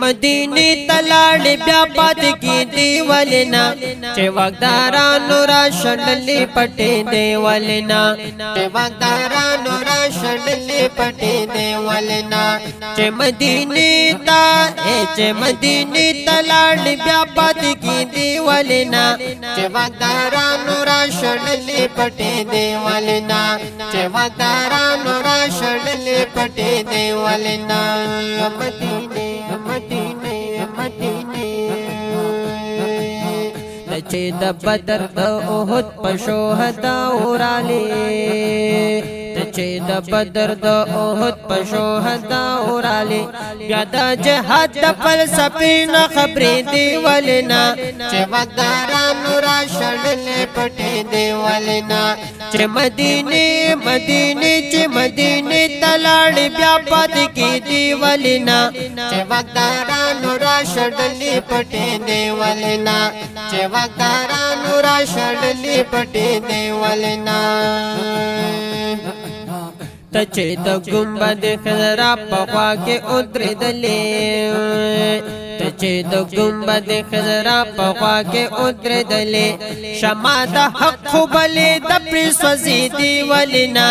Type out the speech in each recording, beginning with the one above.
مدینه تلاړ بیا پات کی دیولنا چې واغدارانو را شړلې پټې دیولنا چې واغدارانو را شړلې پټې دیولنا چې مدینه تا چې مدینه تلاړ بیا پات کی دیولنا چې واغدارانو را شړلې پټې دیولنا چې واغدارانو را شړلې پټې دیولنا مدینه مدینه مدینه چې د بدر د احد په شهدا اوراله چې د بدر د احد په شهدا اوراله بیا د جهاد د فلسفې نه خبرې دی ولنا چې واغدارانو را شړلې پټې دی ولنا چې مدینه مدینه چې مدینه تلاړ بیا پات کی دی ولنا چې واغدارانو را شړلې پټې دی ولنا چې واغدارانو را شړلې پټې دی ولنا ته چې د ګمبد خضرا په خوا کې ودرېدلې ته چې د ګمبد خضرا په خوا کې ودرېدلې شمع د حق خبلې د پرې سوځېدې ولنا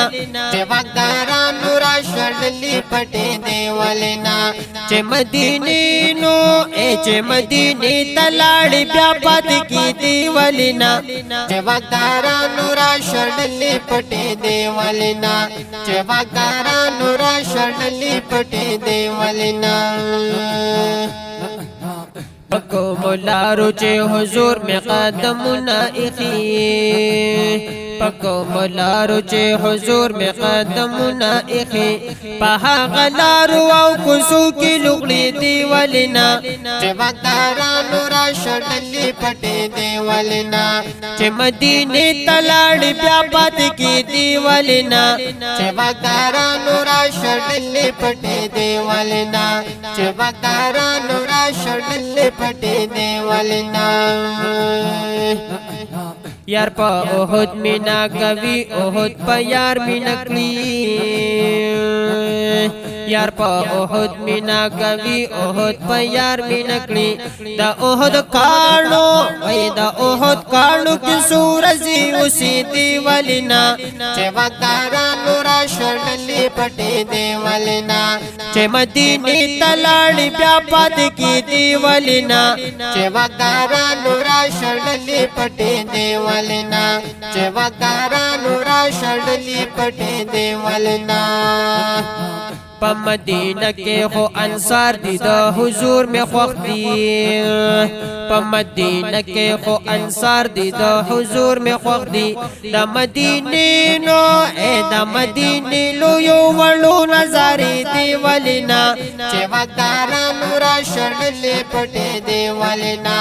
چې واغدارانو را شړلې پټې دی ولنا چې مدینې نو چې مدینې تلاړ بیا پات کی دی ولنا چې واغدارانو را شړلې پټې دی ولنا چې واغدارانو را شړلې پټې دی ولنا پکو مولارو چې حضور می قدمونه اخی پکو مولارو چې حضور می قدمونه اخی په هغه لارو او کوڅو کې لوغړې دی ولنا چې واغدارانو را شړلې پټې دی ولنا چې مدینه تلاړ بیا پات کی دی ولنا چې واغدارانو را شړلې پټې دی ولنا چې واغدارانو را شړلې پټې دی ولنا یار په احد مینا کوي احد په یار مینا کړی یار په احد مینا کوي احد په یار مینا کړی دا احد کانو وای دا احد کانو کې سورزي اوسې دی ولنا چې واغدارانو را شړلې پټې دی ولنا چې مدینه تلاړ بیا پات کی دی ولنا چې واغدارانو را شړلې پټې دی ولنا چې واغدارانو را شړلې پټې دی ولنا په مدینه کې خو انصار دي د حضور می خوښ دي په مدینه کې خو انصار دي د حضور می خوښ دي د مدینه نو د مدینه لو یو وړو نظارې دی ولنا چې واغدارانو را شړلې پټې دی ولنا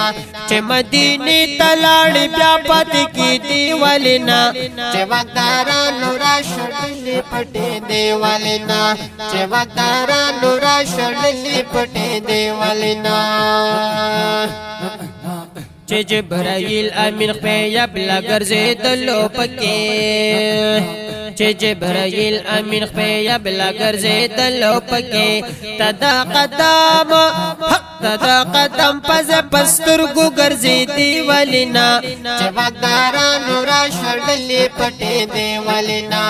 چې مدینه تلاړ بیا پات کی دی ولنا چې واغدارانو را شړلې پټې دی ولنا چې واغدارانو را شړلې پټې دی ولنا چې جبرائیل امین خپیاب لګرځېدلو پکې چې جبرائیل امین خپیاب لګرځېدلو پکې تدا قدم تدا قدم پز پسترګو ګرځېدې ولنا چې واغدارانو را شړلې پټې دی ولنا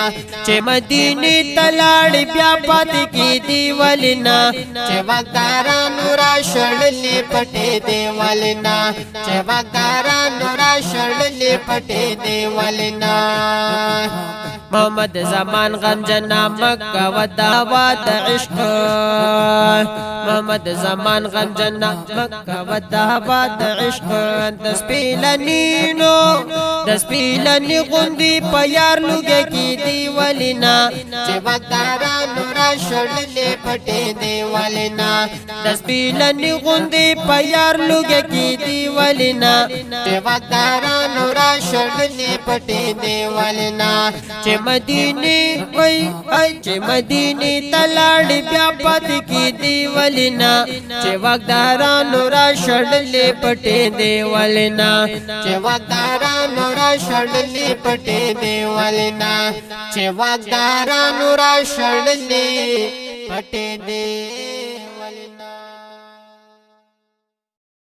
چې مدینه تلاړ بیا پات کی دی ولنا چې واغدارانو را شړلې پټې دی ولنا چې واغدارانو را شړلې پټې دی ولنا محمد زمان غم جنا مکہ و دعوت عشق محمد زمان غم جنا مکہ و دعوت عشق دسپیلنی غندی پیار لوگے کی دی ولنا چې واغدارانو را شړلې پټې دی ولنا دسپیلنی غندی پیار لوگے کی دی ولنا چې واغدارانو را شړلې پټې دی ولنا چې مدینه وای چې مدینه تلاړ بیا پات کی دی ولنا چې واغدارانو را شړلې پټې دی ولنا چې واغدارانو را شړلې پټې دی ولنا چې واغدارانو را شړلې پټې دی ولنا